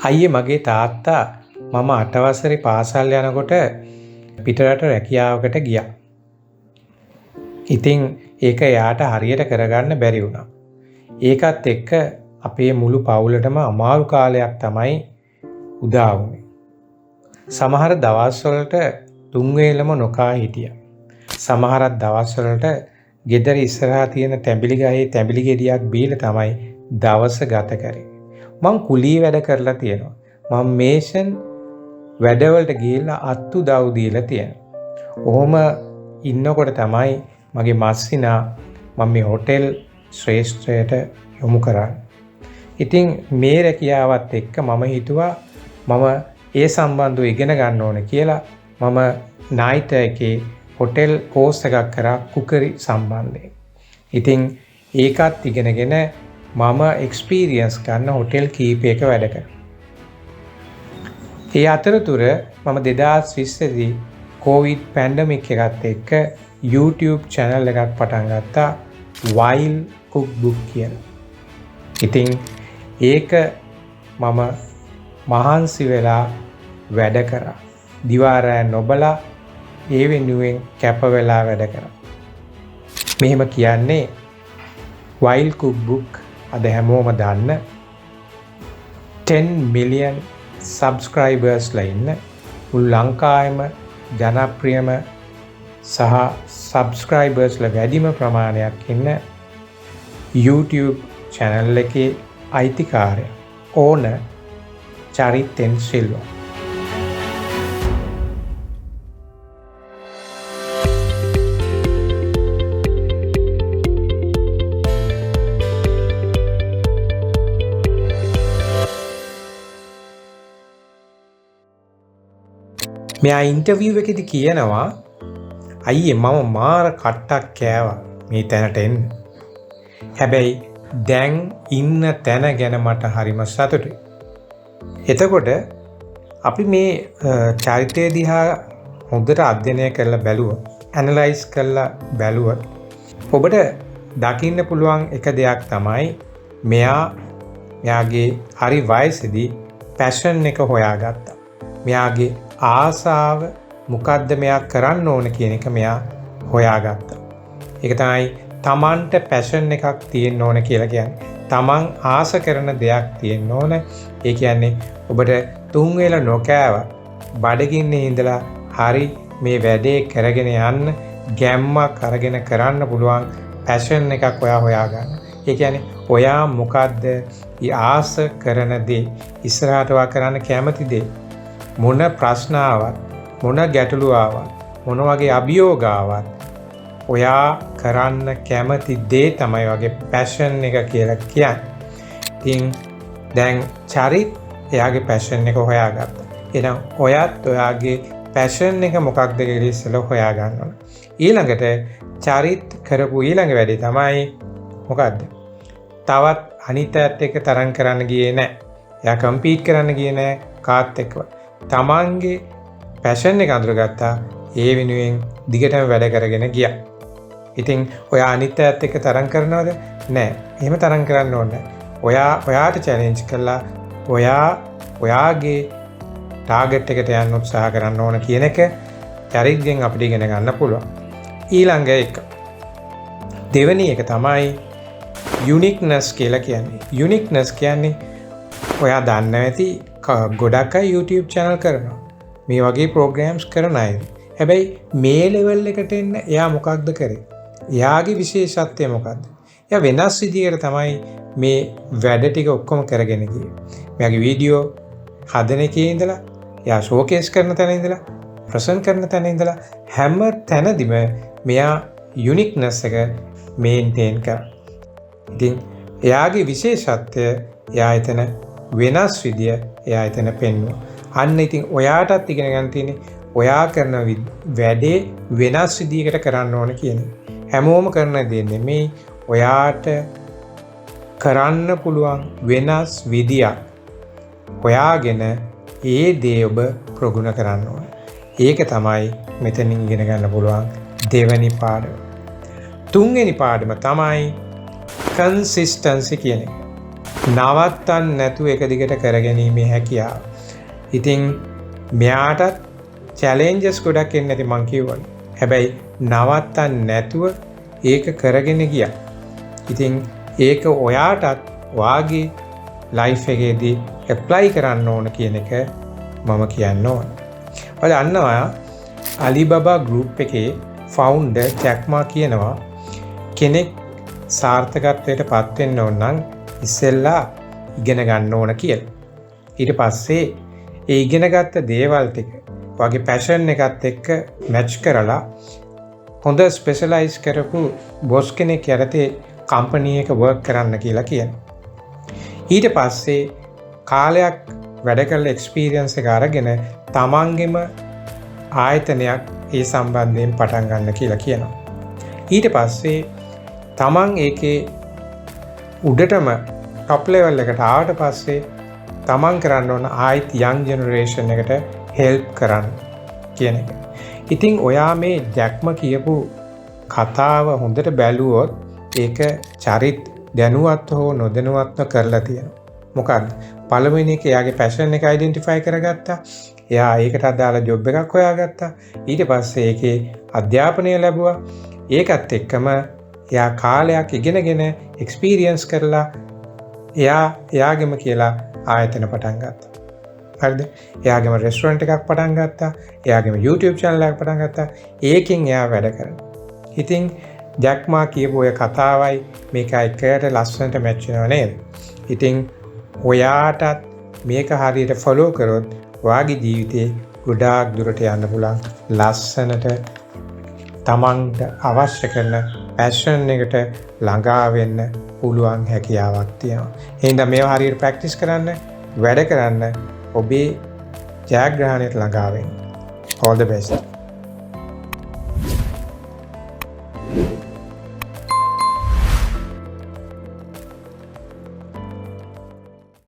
අයියේ මගේ තාත්තා මම 8 වසරේ පාසල් යනකොට පිටරට රැකියාවකට ගියා. ඉතින් ඒක එයාට හරියට කරගන්න බැරි වුණා. ඒකත් එක්ක අපේ මුළු පවුලටම අමාරු කාලයක් තමයි උදා වුනේ. සමහර දවස්වලට තුන් වේලම නොකා හිටියා. සමහරක් දවස්වලට ගෙදර ඉස්සරහා තියෙන තැඹිලි ගහේ තැඹිලි ගෙඩියක් බීලා තමයි දවස ගත කරේ. මං කුලී වැඩ කරලා තියෙනවා. මම මේෂන් වැඩවලට ගිහිල්ලා අත්තු දව් දීලා තියෙනවා. ඔහොම ඉන්නකොට තමයි මගේ මස්සිනා මම මේ හොටෙල් ශ්‍රේෂ්ඨයට යොමු කරන්නේ. ඉතින් මේ රැකියාවත් එක්ක මම හිතුවා මම ඒ සම්බන්ධව ඉගෙන ගන්න ඕනේ කියලා මම නයිට් එකේ හොටෙල් කෝස් එකක් කරා කුකරි සම්බන්ධයෙන්. ඉතින් ඒකත් ඉගෙනගෙන මම එක්ස්පීරියන්ස් ගන්න හොටෙල් කීපයක වැඩ කරා. ඒ අතරතුර මම 2020 දී කොවිඩ් පැන්ඩමික් එකත් එක්ක YouTube channel එකක් පටන් ගත්තා Wild Cookbook කියලා. ඉතින් ඒක මම මහන්සි වෙලා වැඩ කරා. දිවා රෑ නොබලා ඒ වෙනුවෙන් කැප වෙලා වැඩ කරා. මෙහෙම කියන්නේ Wild Cookbook අද හැමෝම දන්න 10 million subscribersලා ඉන්න මුළු ලංකාවෙම ජනප්‍රියම සහ subscribersලා වැඩිම ප්‍රමාණයක් ඉන්න YouTube channel එකේ අයිතිකාරයා ඕනර් චරිතෙන් සිල්වා. මෙයා ඉන්ටර්විව් එකේදී කියනවා අයියේ මම මාර කට්ටක් කෑවා මේ තැනට එන්න. හැබැයි දැන් ඉන්න තැන ගැන මට හරිම සතුටුයි. එතකොට අපි මේ චරිතය දිහා හොඳට අධ්‍යයනය කරලා බැලුවොත්, ඇනලයිස් කරලා බැලුවොත් ඔබට දකින්න පුළුවන් එක දෙයක් තමයි මෙයාගේ හරි වයසේදී පැෂන් එක හොයාගත්තා. මෙයාගේ ආසාව මොකද්ද මෙයා කරන්න ඕන කියන එක මෙයා හොයාගත්තා. ඒක තමයි තමන්ට පැෂන් එකක් තියෙන්න ඕන කියලා කියන්නේ. තමන් ආස කරන දෙයක් තියෙන්න ඕන. ඒ කියන්නේ ඔබට තුන් වේල නොකෑවත් බඩගින්නේ ඉඳලා හරි මේ වැඩේ කරගෙන යන්න ගැම්මක් අරගෙන කරන්න පුළුවන් පැෂන් එකක් ඔයා හොයාගන්න. ඒ කියන්නේ ඔයා මොකද්ද ආස කරන දේ, ඉස්සරහට ඔයා කරන්න කැමති දේ, මොන ප්‍රශ්න ආවත්, මොන ගැටලු ආවත්, මොන වගේ අභියෝග ආවත් ඔයා කරන්න කැමති දේ තමයි වගේ පැෂන් එක කියලා කියන්නේ. ඉතින් දැන් චරිත් එයාගේ පැෂන් එක හොයාගත්තා. එහෙනම් ඔයත් ඔයාගේ පැෂන් එක මොකක්ද කියලා ඉස්සෙල්ලා හොයා ගන්න ඕන. ඊළඟට චරිත් කරපු ඊළඟ වැඩේ තමයි මොකද්ද? තවත් අනිත්‍යත් එක්ක තරම් කරන්න ගියේ නැහැ. එයා කම්පීට් කරන්න ගියේ නැහැ කාත් එක්කවත්. තමන්ගේ පැෂන් එක අඳුරගත්තා. ඒ වෙනුවෙන් දිගටම වැඩ කරගෙන ගියා. ඉතින් ඔයා අනිත්‍යත් එක්ක තරම් කරනවද? නෑ. එහෙම තරම් කරන්න ඕනේ නැහැ. ඔයාට චැලෙන්ජ් කළා ඔයාගේ ටාගට් එකට යන්න උත්සාහ කරන්න ඕන කියන එක චරිතයෙන් අපිට ඉගෙන ගන්න පුළුවන්. ඊළඟ එක. දෙවෙනි එක තමයි යුනික්නස් කියලා කියන්නේ. යුනික්නස් කියන්නේ ඔයා දන්න ඇති ගොඩක් අය YouTube channel කරනවා. මේ වගේ programs කරන අය. හැබැයි මේ level එකට එන්න එයා මොකක්ද කරේ? එයාගේ විශේෂත්වය මොකක්ද? එයා වෙනස් විදිහකට තමයි මේ වැඩ ටික ඔක්කොම කරගෙන ගියේ. මෙයාගේ වීඩියෝ හදන එකේ ඉඳලා, එයා ෂෝකේස් කරන තැන ඉඳලා, ප්‍රසන්ට් කරන තැන ඉඳලා හැම තැනදීම මෙයා යුනික්නස් එක මේන්ටේන් කරා. ඉතින් එයාගේ විශේෂත්වය එයා එතන වෙනස් විදිය එයා එතන පෙන්වුවා. අන්න ඉතින් ඔයාටත් ඉගෙන ගන්න තියෙන්නේ ඔයා කරන වැඩේ වෙනස් විදියකට කරන්න ඕන කියන්නේ. හැමෝම කරන දේ නෙමෙයි, ඔයාට කරන්න පුළුවන් වෙනස් විදියක් හොයාගෙන ඒ දේ ඔබ ප්‍රගුණ කරන්න ඕන. ඒක තමයි මෙතනින් ඉගෙන ගන්න පුළුවන් දෙවෙනි පාඩම. තුන්වෙනි පාඩම තමයි කන්සිස්ටන්සි කියන එක. නවත්තන්න නැතුව එක දිගට කරගැනීමේ හැකියාව. ඉතින් මෙයාටත් චැලෙන්ජස් ගොඩක් එන්නේ නැති මං කියවනේ. හැබැයි නවත්තන්න නැතුව ඒක කරගෙන ගියා. ඉතින් ඒක ඔයාටත් වාගේ ලයිෆ් එකේදී ඇප්ලයි කරන්න ඕන කියන එක මම කියන්න ඕන. ඔය දන්නවා අලිබබා ගෲප් එකේ ෆවුන්ඩර් ජැක් මා කියනවා කෙනෙක් සාර්ථකත්වයට පත් වෙන්න ඕන නම් ඉස්සෙල්ලා ඉගෙන ගන්න ඕන කියලා. ඊට පස්සේ ඒ ඉගෙනගත්ත දේවල් ටික වගේ පැෂන් එකත් එක්ක මැච් කරලා හොඳ ස්පෙෂලායිස් කරපු බොස් කෙනෙක් යටතේ කම්පැනි එක වර්ක් කරන්න කියලා කියනවා. ඊට පස්සේ කාලයක් වැඩ කරලා එක්ස්පීරියන්ස් එක අරගෙන තමන්ගෙම ආයතනයක් ඒ සම්බන්ධයෙන් පටන් ගන්න කියලා කියනවා. ඊට පස්සේ තමන් ඒකේ උඩටම টপ ලෙවල් එකට ආවට පස්සේ තමන් කරන්න ඕන ආයිත් යං ජෙනරේෂන් එකට හෙල්ප් කරන්න කියන එක. ඉතින් ඔයා මේ ජැක්ම කියපු කතාව හොඳට බැලුවොත් ඒක චරිත දැනුවත් හෝ නොදැනුවත්ව කරලා තියෙනවා. මොකක්ද? පළවෙනි එක එයාගේ පැෂන් එක අයිඩෙන්ටිෆයි කරගත්තා. එයා ඒකට අදාළ ජොබ් එකක් හොයාගත්තා. ඊට පස්සේ ඒකේ අධ්‍යාපනය ලැබුවා. ඒකත් එක්කම එයා කාලයක් ඉගෙනගෙන එක්ස්පීරියන්ස් කරලා එයාගෙම කියලා ආයතන පටන් ගත්තා. හරිද? එයාගෙම රෙස්ටොරන්ට් එකක් පටන් ගත්තා. එයාගෙම YouTube channel එකක් පටන් ගත්තා. ඒකෙන් එයා වැඩ කරනවා. ඉතින් ජැක් මා කියපු ඔය කතාවයි මේක එකට ලස්සනට මැච් වෙනව නේද? ඉතින් ඔයාටත් මේක හරියට ෆලෝ කරොත් ඔයාගේ ජීවිතේ ගොඩාක් දුරට යන්න පුළුවන්. ලස්සනට තමන්ට අවශ්‍ය කරන පැෂන් එකට ළඟා වෙන්න පුළුවන් හැකියාවක් තියෙනවා. එහෙනම් මේවා හරියට ප්‍රැක්ටිස් කරන්න, වැඩ කරන්න, ඔබේ ජයග්‍රහණයට ළඟා වෙන්න. All the best.